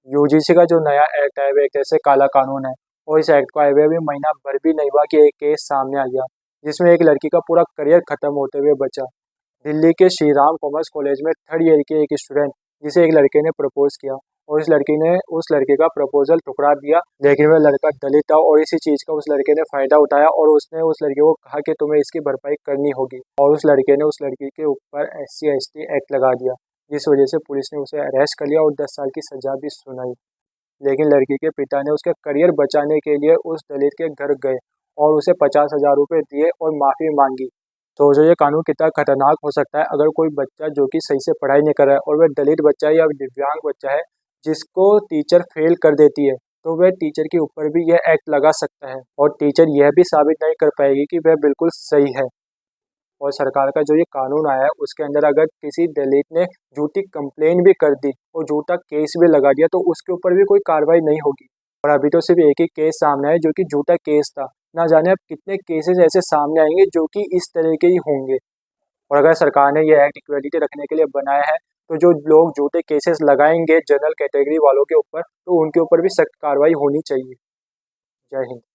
UGC का जो नया एक्ट है वो एक तरह से काला कानून है और इस एक्ट को आए हुए अभी महीना भर भी नहीं हुआ कि एक केस सामने आ गया जिसमें एक लड़की का पूरा करियर खत्म होते हुए बचा। दिल्ली के श्री राम कॉमर्स कॉलेज में थर्ड ईयर के एक स्टूडेंट जिसे एक लड़के ने प्रपोज किया और इस लड़की ने उस लड़के का प्रपोजल ठुकरा दिया, लेकिन वह लड़का दलित था और इसी चीज का उस लड़के ने फायदा उठाया और उसने उस लड़के को कहा कि तुम्हें इसकी भरपाई करनी होगी और उस लड़के ने उस लड़की के ऊपर SC/ST एक्ट लगा दिया, जिस वजह से पुलिस ने उसे अरेस्ट कर लिया और 10 साल की सजा भी सुनाई। लेकिन लड़की के पिता ने उसका करियर बचाने के लिए उस दलित के घर गए और उसे 50,000 रुपये दिए और माफ़ी मांगी। सोचो ये कानून कितना खतरनाक हो सकता है अगर कोई बच्चा जो कि सही से पढ़ाई नहीं कर रहा है और वह दलित बच्चा है या दिव्यांग बच्चा है जिसको टीचर फेल कर देती है, तो वह टीचर के ऊपर भी यह एक्ट लगा सकता है और टीचर यह भी साबित नहीं कर पाएगी कि वह बिल्कुल सही है। और सरकार का जो ये कानून आया है उसके अंदर अगर किसी दलित ने झूठी कंप्लेन भी कर दी और झूठा केस भी लगा दिया तो उसके ऊपर भी कोई कार्रवाई नहीं होगी। और अभी तो सिर्फ एक ही केस सामने आया जो कि झूठा केस था, ना जाने अब कितने केसेस ऐसे सामने आएंगे जो कि इस तरह के ही होंगे। और अगर सरकार ने ये एक्ट इक्वलिटी रखने के लिए बनाया है तो जो लोग झूठे केसेस लगाएंगे जनरल कैटेगरी वालों के ऊपर तो उनके ऊपर भी सख्त कार्रवाई होनी चाहिए। जय हिंद।